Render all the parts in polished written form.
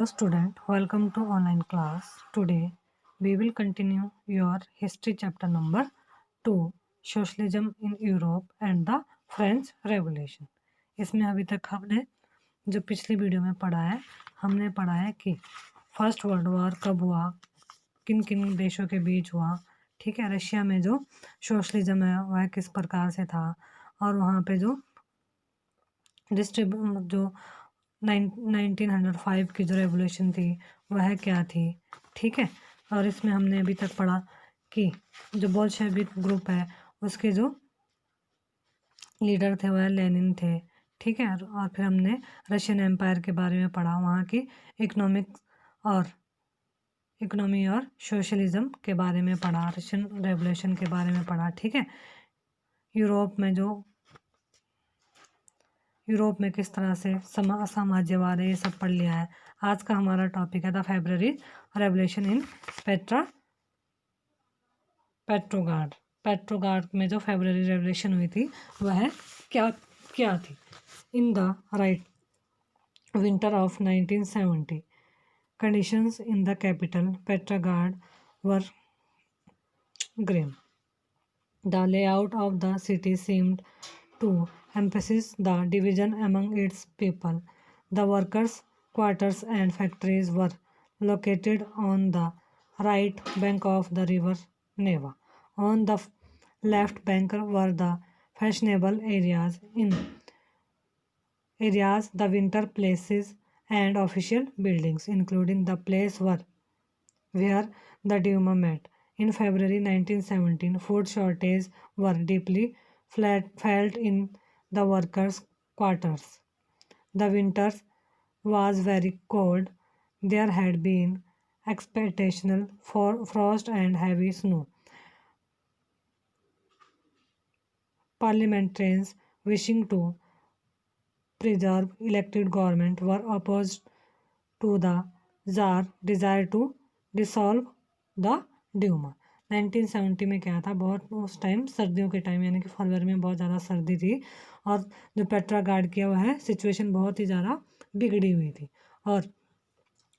Hello student, welcome to online class. Today we will continue your history chapter number 2, Socialism in Europe and the French Revolution. इसमें अभी तक हमने जो पिछली video में पढ़ा है, हमने पढ़ा है कि फर्स्ट वर्ल्ड वॉर कब हुआ, किन किन देशों के बीच हुआ, ठीक है। रशिया में जो सोशलिज्म है वह किस प्रकार से था, और वहाँ पे जो जो 1905 की जो रेवोल्यूशन थी वह क्या थी, ठीक है। और इसमें हमने अभी तक पढ़ा कि जो बोल्शेविक ग्रुप है उसके जो लीडर थे वह लेनिन थे, ठीक है। और फिर हमने रशियन एम्पायर के बारे में पढ़ा, वहाँ की इकोनॉमी और सोशलिज्म के बारे में पढ़ा, रशियन रेवोल्यूशन के बारे में पढ़ा, ठीक है। यूरोप में किस तरह से साम्राज्यवाद है ये सब पढ़ लिया है। आज का हमारा टॉपिक है द फेब्रवरी रेवोल्यूशन इन पेट्रोगार्ड। पेट्रोगार्ड में जो फेब्रवरी रेवोल्यूशन हुई थी वह क्या क्या थी। In the right winter of 1970 conditions in the capital Petrograd were grim. The layout of the city seemed to emphasize the division among its people. The workers' quarters and factories were located on the right bank of the river Neva. On the left bank were the fashionable areas, the winter places, and official buildings, including the place where the Duma met. In February 1917, food shortages were deeply felt in the workers' quarters. The winter was very cold. There had been expectational for frost and heavy snow. Parliamentarians wishing to preserve elected government were opposed to the Tsar desire to dissolve the Duma. 1970 में क्या था, बहुत उस time सर्दियों के time यानी कि फरवरी में बहुत ज़्यादा सर्दी थी, और जो पेट्रागार्ड किया हुआ है सिचुएशन बहुत ही ज़्यादा बिगड़ी हुई थी, और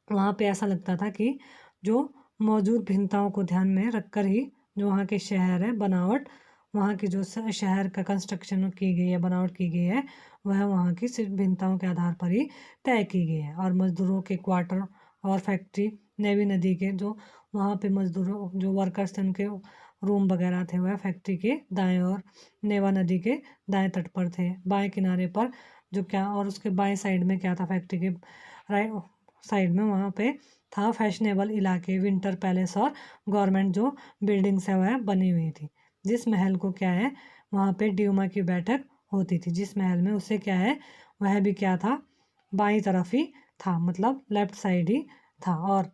वहाँ पे ऐसा लगता था कि जो मौजूद भिन्नताओं को ध्यान में रखकर ही जो वहाँ के शहर है बनावट, वहाँ की जो शहर का कंस्ट्रक्शन की गई है, बनावट की गई है, वह वहाँ की सिर्फ भिन्नताओं के आधार पर ही तय की गई है। और मजदूरों के क्वार्टर और फैक्ट्री नेवी नदी के जो वहाँ पे मजदूरों जो वर्कर्स थे उनके रूम वगैरह थे वह फैक्ट्री के दाएं और नेवा नदी के दाएं तट पर थे, बाएं किनारे पर जो क्या, और उसके बाएं साइड में क्या था, फैक्ट्री के राइट साइड में वहाँ पे था फैशनेबल इलाके, विंटर पैलेस और गवर्नमेंट जो बिल्डिंग्स है वह बनी हुई थी। जिस महल को क्या है वहाँ पे ड्यूमा की बैठक होती थी, जिस महल में उसे क्या है वह भी क्या था, बाईं तरफ ही था, मतलब लेफ्ट साइड ही था। और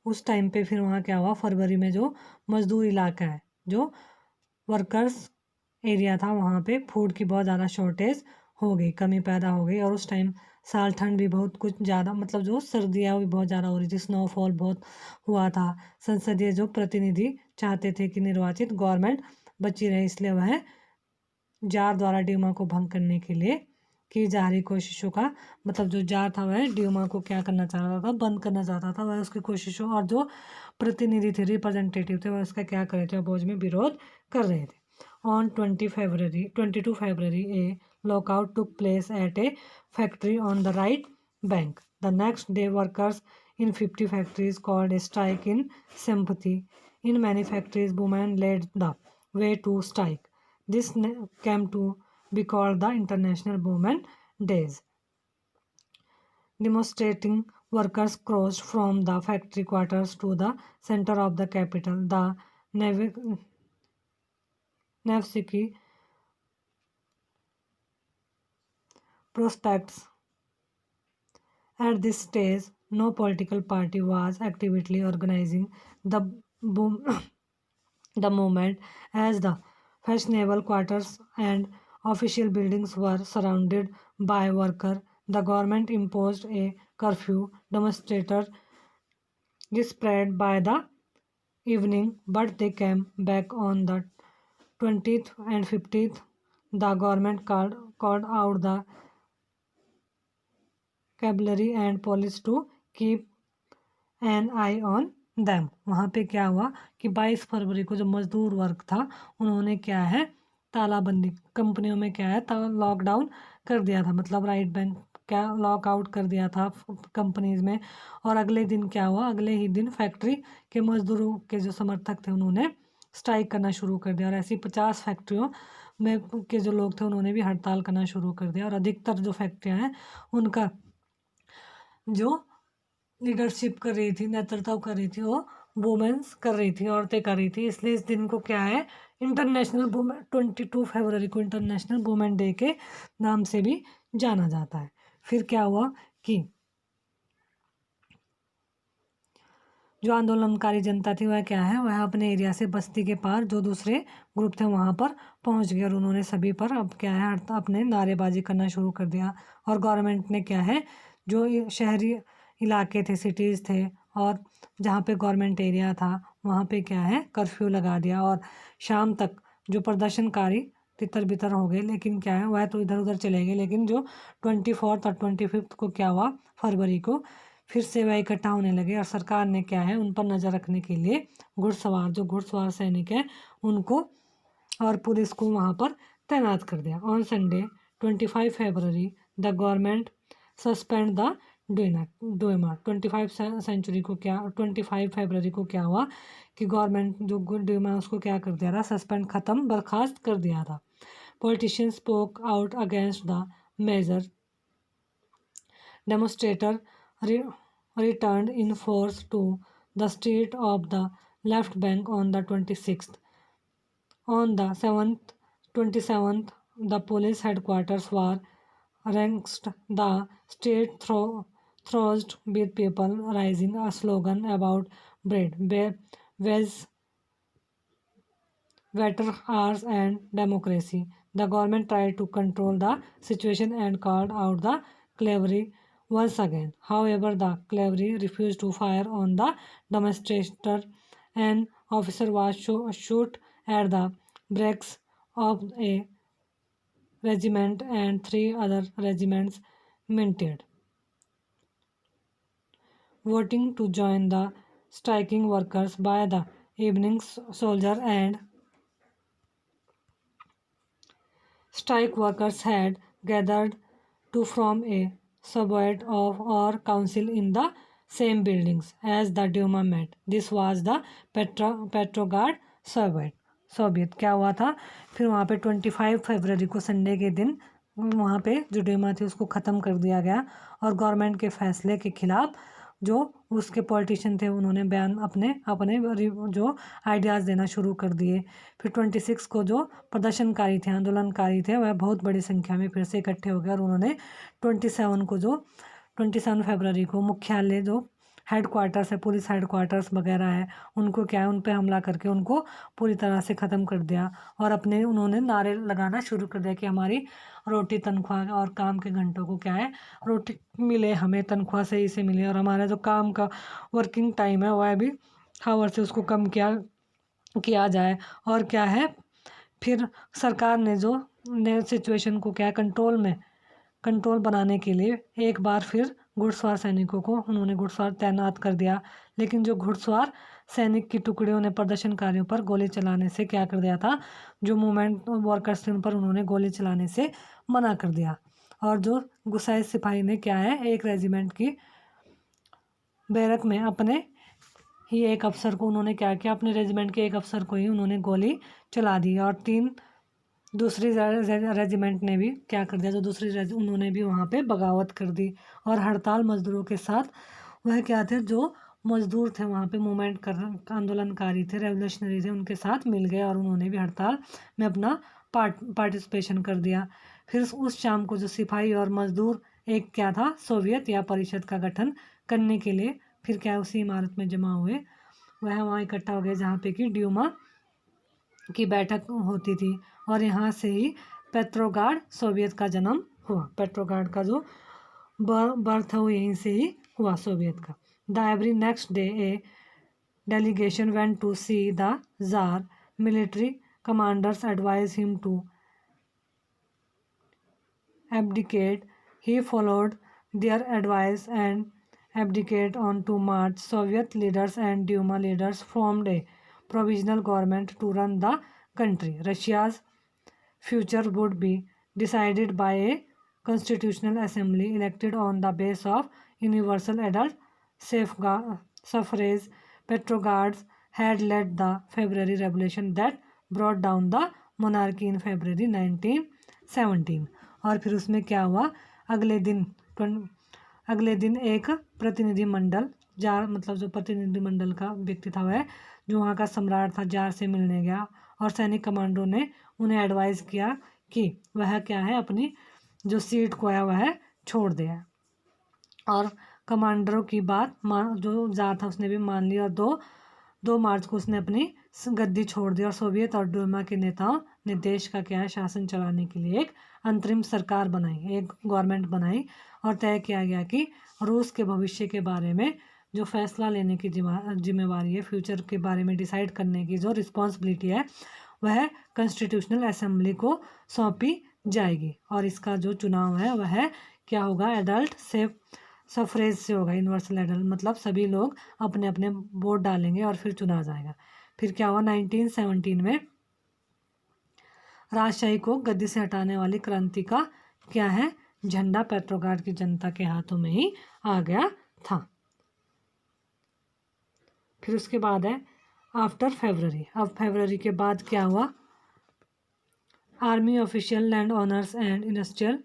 उस टाइम पे फिर वहाँ क्या हुआ, फरवरी में जो मजदूर इलाका है, जो वर्कर्स एरिया था, वहाँ पे फूड की बहुत ज़्यादा शॉर्टेज हो गई, कमी पैदा हो गई। और उस टाइम साल ठंड भी बहुत कुछ ज़्यादा, मतलब जो सर्दियाँ वो भी बहुत ज़्यादा हो रही थी, स्नोफॉल बहुत हुआ था। संसदीय जो प्रतिनिधि चाहते थे कि निर्वाचित गवर्नमेंट बची रहे, इसलिए वह जार द्वारा ड्यूमा को भंग करने के लिए की जा रही कोशिशों का, मतलब जो जार था वह ड्यूमा को क्या करना चाहता था, बंद करना चाहता था, वह उसकी कोशिशों, और जो प्रतिनिधि थे, रिप्रेजेंटेटिव थे, वह उसका क्या कर रहे थे, अपोज में विरोध कर रहे थे। On 22 February, a lockout took place at a factory on the right bank. The next day, workers in 50 factories called a strike in sympathy. In many factories, women led the way to strike. This came to be called the International Women Days. Demonstrating workers crossed from the factory quarters to the center of the capital. The Nevsky prospects. At this stage, no political party was actively organizing the boom, the movement, as the fashionable quarters and official buildings were surrounded by workers. The government imposed a curfew. Demonstrators dispersed by the evening, but they came back on the 20th and 15th. The government called out the cavalry and police to keep an eye on them. वहाँ पे क्या हुआ कि 22 फरवरी को जो मजदूर वर्ग था उन्होंने क्या है तालाबंदी, कंपनियों में क्या है लॉकडाउन कर दिया था, मतलब राइट बैंक क्या लॉकआउट कर दिया था कंपनीज में। और अगले दिन क्या हुआ, अगले ही दिन फैक्ट्री के मजदूरों के जो समर्थक थे उन्होंने स्ट्राइक करना शुरू कर दिया और ऐसी 50 फैक्ट्रियों में के जो लोग थे उन्होंने भी हड़ताल करना शुरू कर दिया। और अधिकतर जो फैक्ट्रियाँ हैं उनका जो लीडरशिप कर रही थी, नेतृत्व कर रही थी, वो वुमेन्स कर रही थी, औरतें कर रही थी। इसलिए इस दिन को क्या है इंटरनेशनल वुमेन 22 फरवरी को इंटरनेशनल वुमेन डे के नाम से भी जाना जाता है। फिर क्या हुआ कि जो आंदोलनकारी जनता थी वह क्या है वह अपने एरिया से बस्ती के पार जो दूसरे ग्रुप थे वहाँ पर पहुँच गए और उन्होंने सभी पर अब क्या है अपने नारेबाजी करना शुरू कर दिया। और गवर्नमेंट ने क्या है जो शहरी इलाके थे, सिटीज़ थे और जहाँ पे गवर्नमेंट एरिया था वहाँ पे क्या है कर्फ्यू लगा दिया और शाम तक जो प्रदर्शनकारी तितर बितर हो गए। लेकिन क्या है वह तो इधर उधर चले गए, लेकिन जो 24 और 25 को क्या हुआ फरवरी को फिर से वह इकट्ठा होने लगे और सरकार ने क्या है उन पर नज़र रखने के लिए घुड़सवार सैनिक हैं उनको और पुलिस को वहाँ पर तैनात कर दिया। On Sunday 25 February the government suspend the Doma. 25 फरवरी को क्या हुआ कि गवर्नमेंट जो डोमा उसको क्या कर दिया था, सस्पेंड खत्म बर्खास्त कर दिया था। Politicians spoke out against the major, demonstrator returned in force to the street of the left bank on the 26th. On the 27th, the police headquarters were ransacked. The street thronged with people raising a slogan about bread, veg, better hours and democracy. The government tried to control the situation and called out the cavalry once again. However, the cavalry refused to fire on the demonstrator. An officer was shot at the brakes of a regiment and 3 other regiments minted, voting to join the striking workers. By the evening, soldiers and strike workers had gathered to form a suburb of or council in the same buildings as the Duma met. This was the Petrograd Soviet। क्या हुआ था फिर वहाँ पे 25 फरवरी को Sunday के दिन वहाँ पे जो ड्यूमा थी उसको ख़त्म कर दिया गया और गवर्नमेंट के फैसले के खिलाफ जो उसके पॉलिटिशियन थे उन्होंने बयान अपने अपने जो आइडियाज़ देना शुरू कर दिए। फिर 26 को जो प्रदर्शनकारी थे, आंदोलनकारी थे, वह बहुत बड़ी संख्या में फिर से इकट्ठे हो गए और उन्होंने 27 फरवरी को मुख्यालय जो हेड क्वार्टर्स है, पुलिस हेड क्वार्टर्स वगैरह है, उनको क्या है उन पे हमला करके उनको पूरी तरह से ख़त्म कर दिया और अपने उन्होंने नारे लगाना शुरू कर दिया कि हमारी रोटी तनख्वाह और काम के घंटों को क्या है रोटी मिले, हमें तनख्वाह सही से मिले और हमारा जो काम का वर्किंग टाइम है वह भी हावर से उसको कम किया जाए। और क्या है फिर सरकार ने जो सिचुएशन को क्या कंट्रोल बनाने के लिए एक बार फिर घुड़सवार सैनिकों को उन्होंने घुड़सवार तैनात कर दिया। लेकिन जो घुड़सवार सैनिक की टुकड़ियों ने प्रदर्शनकारियों पर गोली चलाने से क्या कर दिया था, जो मूवमेंट वर्कर्स थे उन पर उन्होंने गोली चलाने से मना कर दिया। और जो गुसाई सिपाही ने क्या है एक रेजिमेंट की बैरक में अपने ही एक अफसर को उन्होंने क्या किया, अपने रेजिमेंट के एक अफसर को ही उन्होंने गोली चला दी और 3 दूसरी रेजिमेंट ने भी क्या कर दिया, जो दूसरी उन्होंने भी वहाँ पे बगावत कर दी। और हड़ताल मजदूरों के साथ वह क्या थे, जो मजदूर थे वहाँ पे मूवमेंट कर आंदोलनकारी थे, रेवोल्यूशनरी थे, उनके साथ मिल गए और उन्होंने भी हड़ताल में अपना पार्टिसिपेशन कर दिया। फिर उस शाम को जो सिपाही और मजदूर एक क्या था सोवियत या परिषद का गठन करने के लिए फिर क्या उसी इमारत में जमा हुए, वह वहाँ इकट्ठा हो गए जहाँ पे कि ड्यूमा की बैठक होती थी और यहाँ से ही पेट्रोग्राड सोवियत का जन्म हुआ। पेट्रोग्राड का जो बर्थ है वो यहीं से ही हुआ सोवियत का। The very next day a delegation went to see the tsar. Military commanders advise him to abdicate. He followed their advice and abdicate on to March, Soviet leaders and Duma leaders formed a provisional government to run the country. Russia's future would be decided by a constitutional assembly elected on the base of universal adult suffrage. Petrograd had led the February Revolution that brought down the monarchy in February 1917. और फिर उसमें क्या हुआ, अगले दिन अगले दिन एक प्रतिनिधिमंडल जार मतलब जो प्रतिनिधिमंडल का व्यक्ति था वह जो वहाँ का सम्राट था जार से मिलने गया और सैनिक कमांडरों ने उन्हें एडवाइस किया कि वह क्या है अपनी जो सीट को है वह छोड़ दे। और कमांडरों की बात जो जार था उसने भी मान ली और दो मार्च को उसने अपनी गद्दी छोड़ दी और सोवियत और डूमा के नेताओं ने देश का क्या है शासन चलाने के लिए एक अंतरिम सरकार बनाई, एक गवर्नमेंट बनाई और तय किया गया कि रूस के भविष्य के बारे में जो फैसला लेने की जिम्मेवारी है, फ्यूचर के बारे में डिसाइड करने की जो रिस्पॉन्सिबिलिटी है वह कॉन्स्टिट्यूशनल असेंबली को सौंपी जाएगी। और इसका जो चुनाव है वह क्या होगा, एडल्ट सफरेज से होगा, यूनिवर्सल एडल्ट मतलब सभी लोग अपने अपने वोट डालेंगे और फिर चुना जाएगा। फिर क्या हुआ 1917 में राजशाही को गद्दी से हटाने वाली क्रांति का क्या है झंडा पेट्रोग्राड की जनता के हाथों में ही आ गया था। फिर उसके बाद है आफ्टर फेब्रवरी। अब फेब्रवरी के बाद क्या हुआ, army official land owners and industrial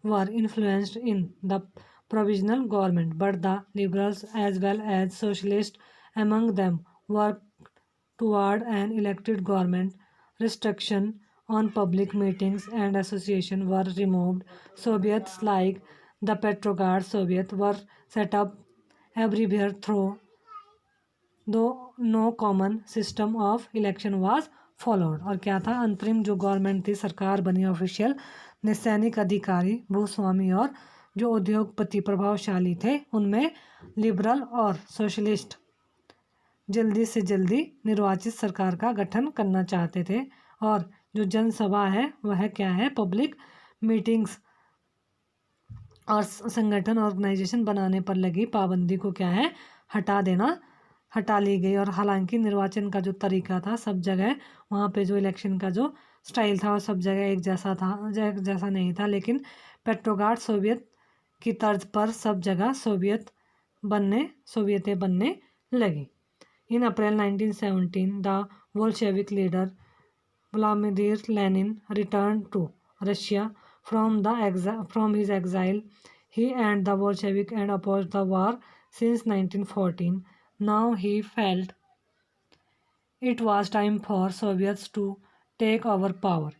were influenced in the provisional government, but the liberals as well as socialists among them worked toward an elected government. Restriction on public meetings and association were removed. Soviets like the Petrograd Soviet were set up everywhere though no common system of election was followed. और क्या था, अंतरिम जो government थी, सरकार बनी official ने सैनिक अधिकारी, भूस्वामी और जो उद्योगपति प्रभावशाली थे उनमें लिबरल और सोशलिस्ट जल्दी से जल्दी निर्वाचित सरकार का गठन करना चाहते थे। और जो जनसभा है वह क्या है, पब्लिक मीटिंग्स और संगठन ऑर्गेनाइजेशन बनाने पर लगी पाबंदी को क्या है हटा ली गई। और हालांकि निर्वाचन का जो तरीका था सब जगह वहाँ पे जो इलेक्शन का जो स्टाइल था वो सब जगह एक जैसा नहीं था, लेकिन पेट्रोग्राड सोवियत की तर्ज पर सब जगह सोवियतें बनने लगी। In April 1917 the Bolshevik leader Vladimir Lenin return to Russia from his exile. He and the Bolshevik and oppose the war since 1914. Now he felt it was time for Soviets to take over power.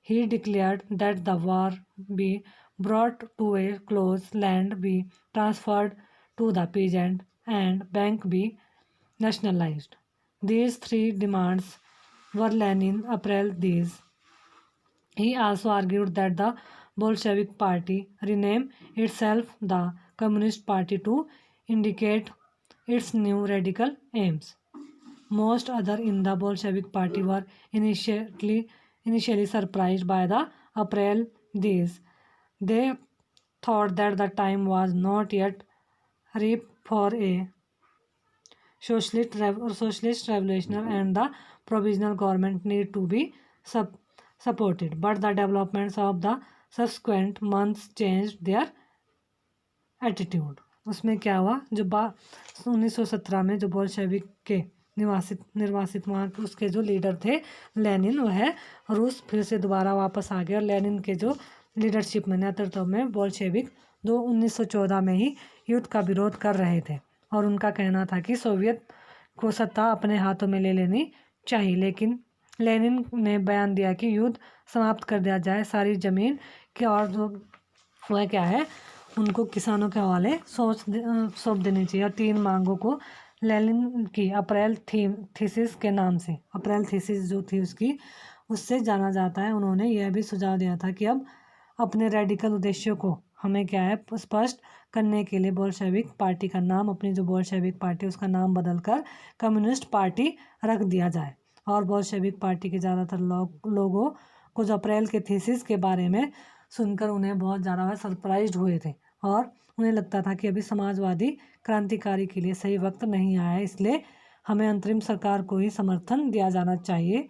He declared that the war be brought to a close, land be transferred to the peasant, and bank be nationalized. These three demands were Lenin upheld these. He also argued that the Bolshevik Party rename itself the Communist Party to indicate its new radical aims. Most others in the Bolshevik Party were initially surprised by the April deeds. They thought that the time was not yet ripe for a socialist revolution and the provisional government need to be supported. But the developments of the subsequent months changed their attitude. उसमें क्या हुआ, जो 1917 में जो Bolshevik के निर्वासित वहाँ के उसके जो लीडर थे लेनिन, वह रूस फिर से दोबारा वापस आ गए। और लेनिन के जो लीडरशिप में नेतृत्व में बोल्शेविक 1914 में ही युद्ध का विरोध कर रहे थे और उनका कहना था कि सोवियत को सत्ता अपने हाथों में ले लेनी चाहिए। लेकिन लेनिन ने बयान दिया कि युद्ध समाप्त कर दिया जाए, सारी जमीन के और जो वह क्या है उनको किसानों के हवाले सौंप देनी चाहिए। और 3 मांगों को लेनिन की अप्रैल थीसिस के नाम से, अप्रैल थीसिस जो थी उससे जाना जाता है। उन्होंने यह भी सुझाव दिया था कि अब अपने रेडिकल उद्देश्यों को हमें क्या है स्पष्ट करने के लिए बोल्शेविक पार्टी का नाम, अपनी जो बोल्शेविक पार्टी उसका नाम बदलकर कम्युनिस्ट पार्टी रख दिया जाए। और बोल्शेविक पार्टी के ज़्यादातर लोगों को जो अप्रैल के थीसिस के बारे में सुनकर उन्हें बहुत ज़्यादा सरप्राइज्ड हुए थे और उन्हें लगता था कि अभी समाजवादी क्रांतिकारी के लिए सही वक्त नहीं आया, इसलिए हमें अंतरिम सरकार को ही समर्थन दिया जाना चाहिए।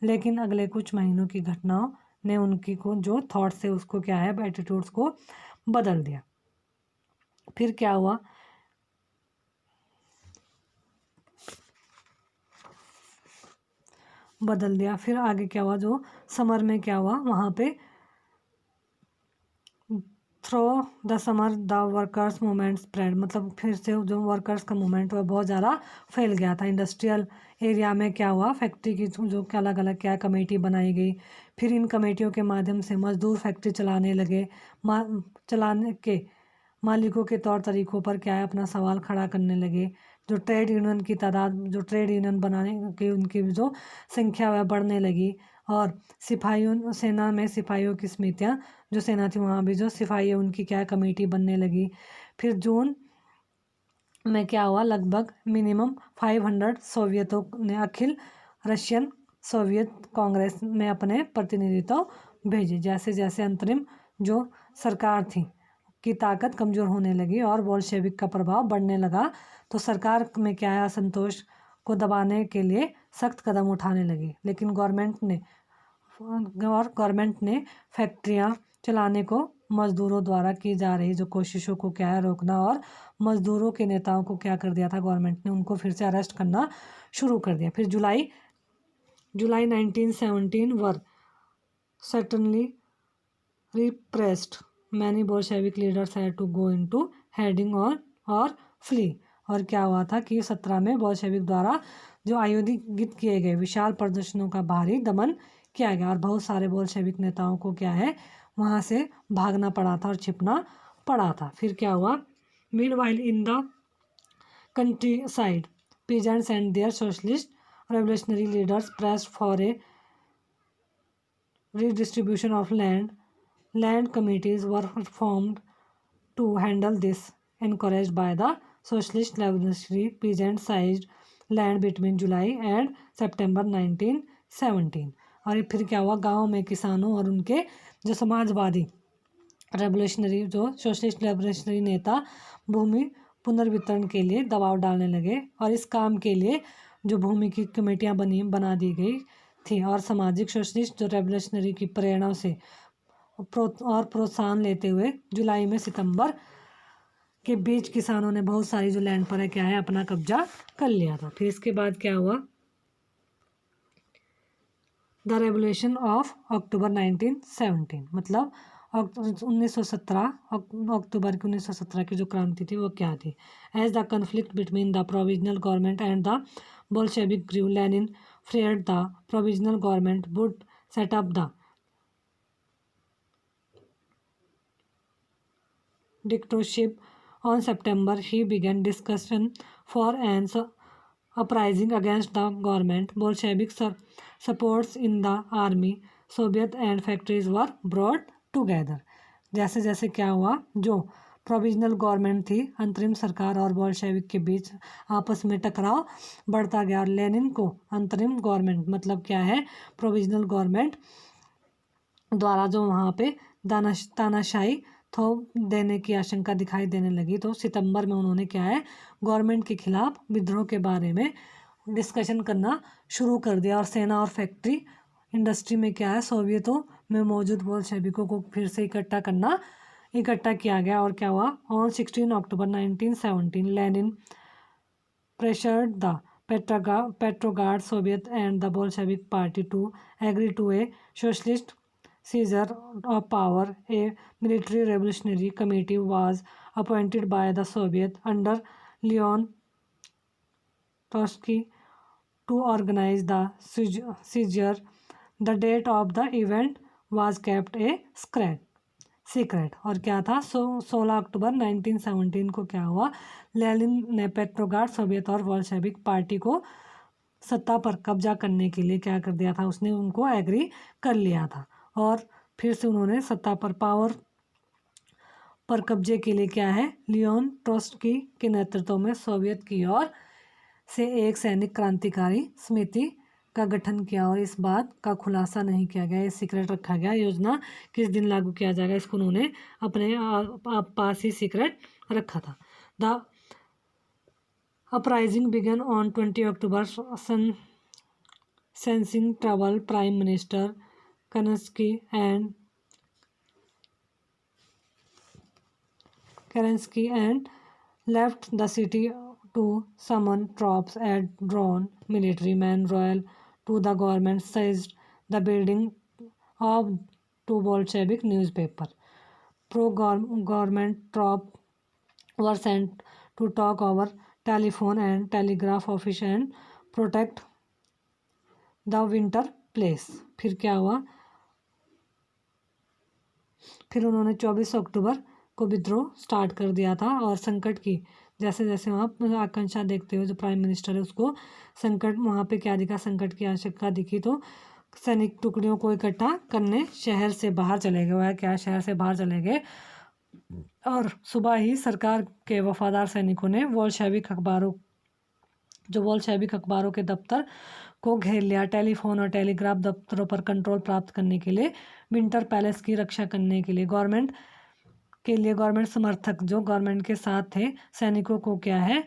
लेकिन अगले कुछ महीनों की घटनाओं ने उनकी को जो थॉट्स थे उसको क्या है, एटीट्यूड्स को बदल दिया। फिर क्या हुआ, फिर आगे क्या हुआ, जो समर में क्या हुआ वहाँ पे through the summer the workers movement spread, मतलब फिर से जो वर्कर्स का मूवमेंट हुआ बहुत ज़्यादा फैल गया था। इंडस्ट्रियल एरिया में क्या हुआ, फैक्ट्री की जो अलग अलग क्या कमेटी बनाई गई, फिर इन कमेटियों के माध्यम से मजदूर फैक्ट्री चलाने लगे। चलाने के मालिकों के तौर तरीक़ों पर क्या है अपना सवाल खड़ा करने लगे। जो ट्रेड यूनियन की तादाद, जो ट्रेड यूनियन बनाने की उनकी जो संख्या वह बढ़ने लगी। और सिपाहियों, सेना में सिपाहियों की समितियाँ, जो सेना थी वहाँ भी जो सिपाही है उनकी क्या कमेटी बनने लगी। फिर जून में क्या हुआ, लगभग मिनिमम 500 सोवियतों ने अखिल रशियन सोवियत कांग्रेस में अपने प्रतिनिधित्व भेजे। जैसे जैसे अंतरिम जो सरकार थी की ताकत कमज़ोर होने लगी और बोल्शेविक का प्रभाव बढ़ने लगा, तो सरकार में क्या है असंतोष को दबाने के लिए सख्त कदम उठाने लगी। लेकिन गवर्नमेंट ने फैक्ट्रियां चलाने को मजदूरों द्वारा की जा रही जो कोशिशों को क्या है रोकना, और मजदूरों के नेताओं को क्या कर दिया था गवर्नमेंट ने, उनको फिर से अरेस्ट करना शुरू कर दिया। फिर जुलाई 1917 वर certainly repressed, many Bolshevik leaders had to go into hiding और flee। और क्या हुआ था कि 17 में बोल्शेविक द्वारा जो आयोजित किए गए विशाल प्रदर्शनों का भारी दमन किया गया और बहुत सारे बोल्शेविक नेताओं को क्या है वहाँ से भागना पड़ा था और छिपना पड़ा था। फिर क्या हुआ, meanwhile in the country side peasants and their socialist revolutionary leaders pressed for a redistribution of land. Land committees were formed to handle this, encouraged by the socialist revolutionary peasant seized land between July and September 1917। और फिर क्या हुआ, गांव में किसानों और उनके जो समाजवादी रेवोल्यूशनरी जो सोशलिस्ट रेवोल्यूशनरी नेता भूमि पुनर्वितरण के लिए दबाव डालने लगे और इस काम के लिए जो भूमि की कमेटियां बना दी गई थी और सामाजिक सोशलिस्ट जो रेवोल्यूशनरी की प्रेरणा से और प्रोत्साहन लेते हुए जुलाई में सितंबर के बीच किसानों ने बहुत सारी जो लैंड पर है क्या है अपना कब्जा कर लिया था। फिर इसके बाद क्या हुआ, द रेवोल्यूशन ऑफ अक्टूबर 1917, मतलब 1917 अक्टूबर की 1917 की जो क्रांति थी वो क्या थी। As the conflict between the provisional government and the Bolshevik grew, Lenin feared the provisional government would set up the dictatorship. On September, he began discussion for an uprising against the government. Bolshevik supports in the army, Soviet and factories were brought together। जैसे जैसे क्या हुआ, जो provisional government थी अंतरिम सरकार और Bolshevik के बीच आपस में टकराव बढ़ता गया और लेनिन को अंतरिम गवर्नमेंट मतलब क्या है प्रोविजनल गवर्नमेंट द्वारा जो वहाँ पे तानाशाही थोप देने की आशंका दिखाई देने लगी, तो सितंबर में उन्होंने क्या है गवर्नमेंट के खिलाफ विद्रोह के बारे में डिस्कशन करना शुरू कर दिया और सेना और फैक्ट्री इंडस्ट्री में क्या है सोवियतों में मौजूद बोल्शेविकों को फिर से इकट्ठा किया गया। और क्या हुआ, on 16 October 1917 Lenin pressured the Petrograd Soviet and the Bolshevik Party to agree to a socialist seizure of power. A military revolutionary committee was appointed by the Soviet under Leon Trotsky to organize the seizure. The date of the event was kept a secret. और क्या था, 16 अक्टूबर 1917 को क्या हुआ, Lenin ने Petrograd Soviet और Bolshevik party को सत्ता पर कब्जा करने के लिए क्या कर दिया था, उसने उनको एग्री कर लिया था और फिर से उन्होंने सत्ता पर पावर पर कब्जे के लिए क्या है लियोन ट्रोट्स्की के नेतृत्व में सोवियत की ओर से एक सैनिक क्रांतिकारी समिति का गठन किया और इस बात का खुलासा नहीं किया गया, ये सीक्रेट रखा गया। योजना किस दिन लागू किया जाएगा, इसको उन्होंने अपने पास ही सीक्रेट रखा था। The uprising began on 20 October sensing trouble prime minister Kerensky and left the city to summon troops and drawn military men royal to the government seized the building of two Bolshevik newspaper. Pro-government troops were sent to talk over telephone and telegraph office and protect the winter place. फिर क्या हुआ, फिर उन्होंने 24 अक्टूबर को विद्रोह start कर दिया था और संकट की जैसे जैसे वहाँ आकांक्षा देखते हुए जो प्राइम मिनिस्टर है उसको संकट वहाँ पे क्या दिखा, संकट की आवश्यकता दिखी तो सैनिक टुकड़ियों को इकट्ठा करने शहर से बाहर चले गए। वह क्या, शहर से बाहर चले गए और सुबह ही सरकार के वफादार सैनिकों ने बोल्शेविक अखबारों के दफ्तर को घेर लिया। टेलीफोन और टेलीग्राफ दफ्तरों पर कंट्रोल प्राप्त करने के लिए, विंटर पैलेस की रक्षा करने के लिए गवर्नमेंट समर्थक जो गवर्नमेंट के साथ थे सैनिकों को क्या है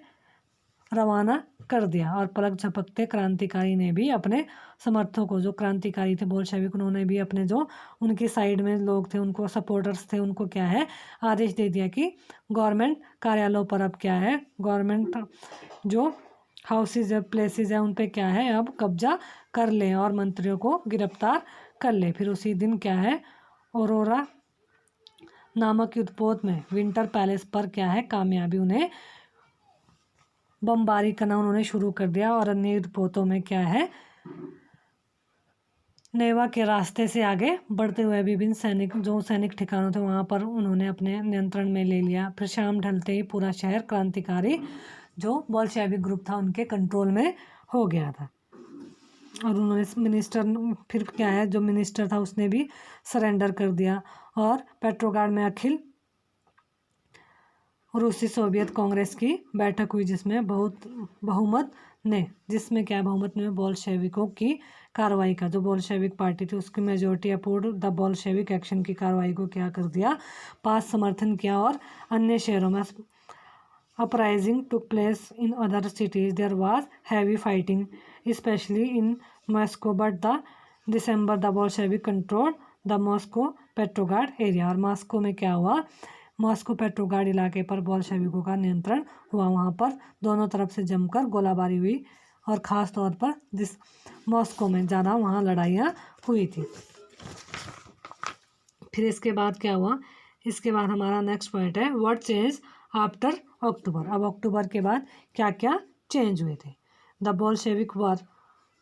रवाना कर दिया। और पलक झपकते क्रांतिकारी ने भी अपने समर्थकों को, जो क्रांतिकारी थे बोल्शेविक, उन्होंने भी अपने जो उनकी साइड में लोग थे, उनको सपोर्टर्स थे, उनको क्या है आदेश दे दिया कि गवर्नमेंट कार्यालयों पर अब क्या है, गवर्नमेंट जो हाउसेज है, प्लेसेस है, उन पे क्या है अब कब्जा कर ले और मंत्रियों को गिरफ्तार कर ले। फिर उसी दिन क्या है औरोरा नामक युद्धपोत में विंटर पैलेस पर क्या है कामयाबी, उन्हें बमबारी करना उन्होंने शुरू कर दिया और अन्य युद्धपोतों में क्या है नेवा के रास्ते से आगे बढ़ते हुए विभिन्न सैनिक ठिकानों थे वहाँ पर उन्होंने अपने नियंत्रण में ले लिया। फिर शाम ढलते ही पूरा शहर क्रांतिकारी जो बोल्शेविक ग्रुप था उनके कंट्रोल में हो गया था और उन्होंने फिर क्या है जो मिनिस्टर था उसने भी सरेंडर कर दिया और पेट्रोग्राड में अखिल रूसी सोवियत कांग्रेस की बैठक हुई जिसमें बहुमत में बोल्शेविकों की कार्रवाई का, जो बोल्शेविक पार्टी थी उसकी majority approved the Bolshevik action की कार्रवाई को क्या कर दिया पास समर्थन किया। और अन्य शहरों में uprising took place in other cities there was heavy fighting especially in Moscow but the December the Bolshevik control the Moscow Petrograd area. और मॉस्को में क्या हुआ, मॉस्को पेट्रोग्राड इलाके पर बोल्शेविकों का नियंत्रण हुआ, वहाँ पर दोनों तरफ से जमकर गोलाबारी हुई और ख़ास तौर पर मॉस्को में ज़्यादा वहाँ लड़ाइयाँ हुई थी। फिर इसके बाद क्या हुआ, इसके बाद हमारा नेक्स्ट पॉइंट है व्हाट चेंज आफ्टर अक्टूबर। अब अक्टूबर के बाद क्या क्या चेंज हुए थे। The Bolshevik were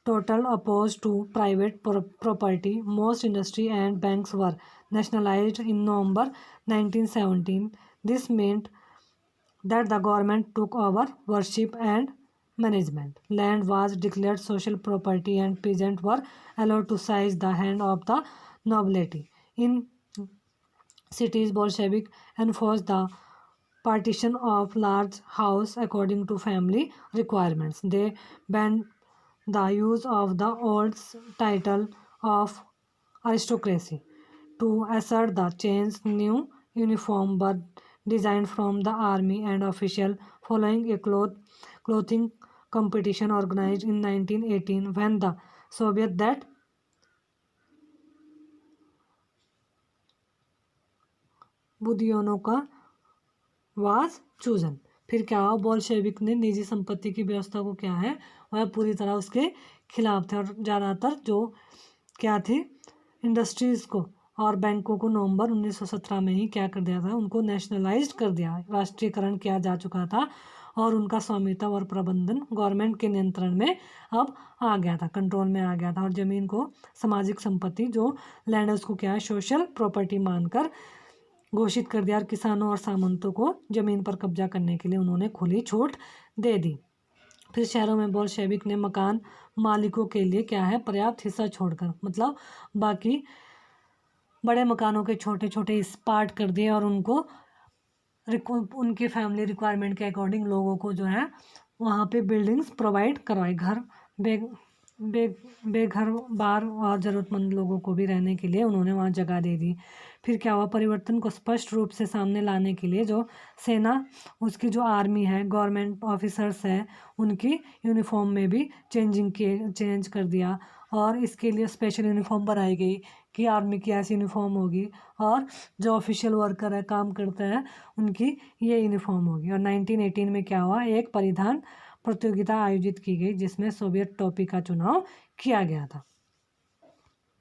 total opposed to private property. Most industry and banks were nationalized in November 1917. This meant that the government took over worship and management. Land was declared social property and peasants were allowed to seize the hand of the nobility. In cities, Bolshevik enforced the partition of large house according to family requirements. They banned the use of the old title of aristocracy. To assert the change, new uniform were designed from the army and official following a clothing competition organized in 1918 when the Soviet that बुदियोनोका was chosen. फिर क्या हुआ, Bolshevik ने निजी संपत्ति की व्यवस्था को क्या है वह पूरी तरह उसके खिलाफ थे और ज़्यादातर जो क्या थी इंडस्ट्रीज़ को और बैंकों को नवंबर 1917 में ही क्या कर दिया था, उनको नेशनलाइज्ड कर दिया, राष्ट्रीयकरण किया जा चुका था और उनका स्वामित्व और प्रबंधन गवर्नमेंट के नियंत्रण में अब आ गया था, कंट्रोल में आ गया था। और ज़मीन को सामाजिक संपत्ति जो लैंड है उसको क्या है सोशल प्रॉपर्टी मानकर घोषित कर दिया और किसानों और सामंतों को जमीन पर कब्जा करने के लिए उन्होंने खुली छूट दे दी। फिर शहरों में बोल्शेविक ने मकान मालिकों के लिए क्या है पर्याप्त हिस्सा छोड़कर, मतलब बाकी बड़े मकानों के छोटे छोटे पार्ट कर दिए और उनको उनकी फैमिली रिक्वायरमेंट के अकॉर्डिंग लोगों को जो है वहाँ पे बिल्डिंग्स प्रोवाइड करवाई, घर बेघर बार और ज़रूरतमंद लोगों को भी रहने के लिए उन्होंने वहाँ जगह दे दी। फिर क्या हुआ, परिवर्तन को स्पष्ट रूप से सामने लाने के लिए जो सेना, उसकी जो आर्मी है, गवर्नमेंट ऑफिसर्स है, उनकी यूनिफॉर्म में भी चेंज कर दिया और इसके लिए स्पेशल यूनिफॉर्म बनाई गई कि आर्मी की ऐसी यूनिफॉर्म होगी और जो ऑफिशियल वर्कर है, काम करते हैं, उनकी ये यूनिफॉर्म होगी। और 1918 में क्या हुआ, एक परिधान प्रतियोगिता आयोजित की गई जिसमें सोवियत टोपी का चुनाव किया गया था।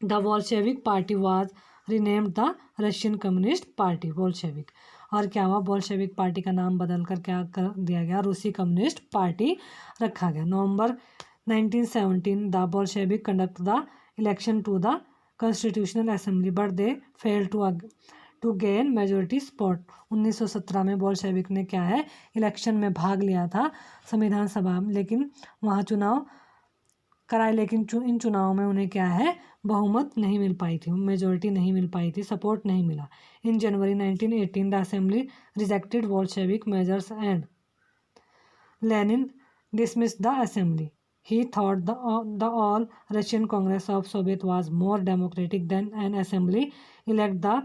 The Bolshevik party was renamed the Russian communist party, Bolshevik. और क्या हुआ, बोल्शेविक पार्टी का नाम बदलकर क्या कर दिया गया, रूसी कम्युनिस्ट पार्टी रखा गया। November 1917 the Bolshevik conduct the election to the constitutional assembly but they fail to gain majority spot. 1917 में बोल्शेविक ने क्या है, इलेक्शन में भाग लिया था संविधान सभा में, लेकिन वहाँ चुनाव कराए, लेकिन इन चुनावों में उन्हें क्या है, बहुमत नहीं मिल पाई थी, मेजोरिटी नहीं मिल पाई थी, सपोर्ट नहीं मिला। इन जनवरी 1918 the assembly rejected Bolshevik measures and Lenin dismissed the assembly. He thought the all Russian Congress of Soviet was more democratic than an assembly elect the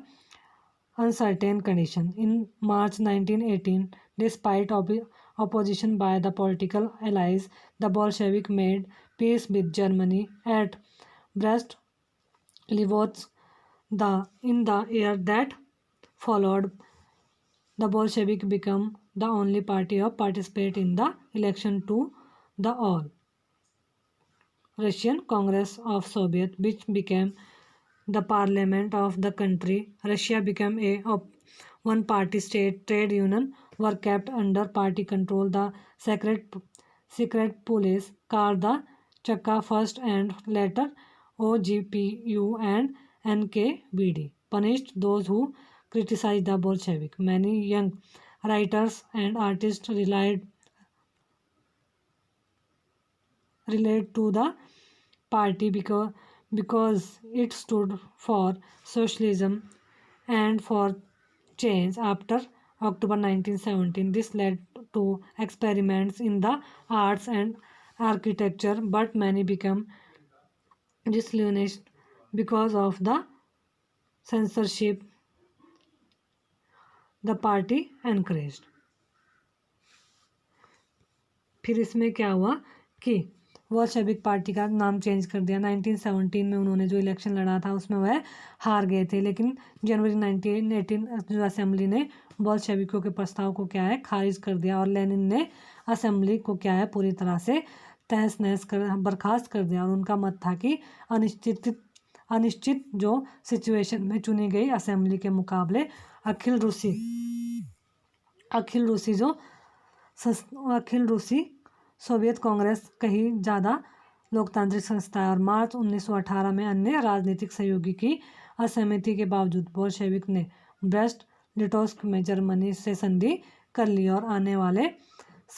uncertain condition. In March 1918, despite opposition by the political allies, the Bolshevik made peace with Germany at Brest-Litovsk. In the year that followed, the Bolshevik became the only party to participate in the election to the All Russian Congress of Soviet, which became the parliament of the country. Russia became a one-party state. Trade unions were kept under party control. The secret police called the Cheka first and later OGPU and NKVD punished those who criticized the Bolshevik. Many young writers and artists relate to the party because it stood for socialism and for change. After October 1917, this led to experiments in the arts and architecture, but many became disillusioned because of the censorship the party encouraged. फिर इसमें क्या हुआ कि Bolshevik party का नाम change कर दिया। 1917 में उन्होंने जो इलेक्शन लड़ा था उसमें वह हार गए थे, लेकिन जनवरी 1918 जो असेंबली ने बोल्शेविकों के प्रस्ताव को क्या है, खारिज कर दिया और लेनिन ने असेंबली को क्या है, पूरी तरह से तहस नहस कर बर्खास्त कर दिया। और उनका मत था कि अनिश्चित जो सिचुएशन में चुनी गई असेंबली के मुकाबले अखिल रूसी सोवियत कांग्रेस कहीं ज़्यादा लोकतांत्रिक संस्था है। और मार्च 1918 में अन्य राजनीतिक सहयोगी की असहमति के बावजूद बोल्शेविक ने ब्रेस्ट लिटोस्क में जर्मनी से संधि कर ली और आने वाले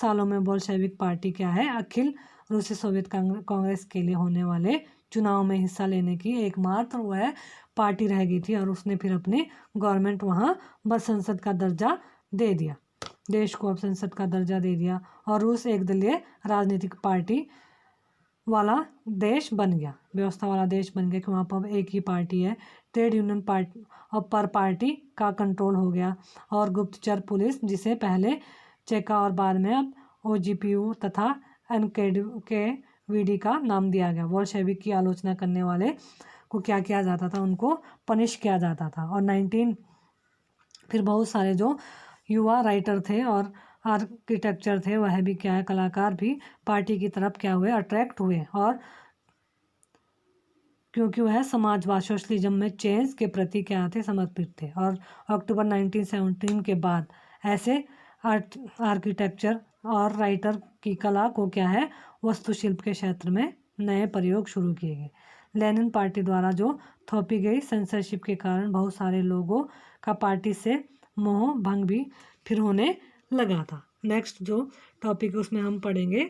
सालों में बोल्शेविक पार्टी क्या है, अखिल रूसी सोवियत कांग्रेस के लिए होने वाले चुनाव में हिस्सा लेने की एकमात्र वह पार्टी रह गई थी। और उसने फिर अपनी गवर्नमेंट वहाँ बस संसद का दर्जा दे दिया, देश को अब संसद का दर्जा दे दिया और रूस एक दलीय राजनीतिक पार्टी वाला देश बन गया, व्यवस्था वाला देश बन गया कि वहाँ पर एक ही पार्टी है। ट्रेड यूनियन पर पार्टी का कंट्रोल हो गया और गुप्तचर पुलिस, जिसे पहले चेका और बाद में अब OGPU तथा NKVD का नाम दिया गया। बोल्शेविक की आलोचना करने वाले को क्या किया जाता था, उनको पनिश किया जाता था। और फिर बहुत सारे जो युवा राइटर थे और आर्किटेक्चर थे, वह भी क्या है, कलाकार भी पार्टी की तरफ क्या हुए, अट्रैक्ट हुए। और क्योंकि वह समाजवाद सोशलिज्म में चेंज के प्रति क्या थे, समर्पित थे। और अक्टूबर 1917 के बाद ऐसे आर्किटेक्चर और राइटर की कला को क्या है, वास्तुशिल्प के क्षेत्र में नए प्रयोग शुरू किए गए। लेनिन पार्टी द्वारा जो थोपी गई सेंसरशिप के कारण बहुत सारे लोगों का पार्टी से मोह भंग भी फिर होने लगा था। नेक्स्ट जो टॉपिक उसमें हम पढ़ेंगे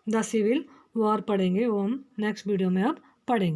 द सिविल वॉर पढ़ेंगे, वो हम नेक्स्ट वीडियो में अब पढ़ेंगे।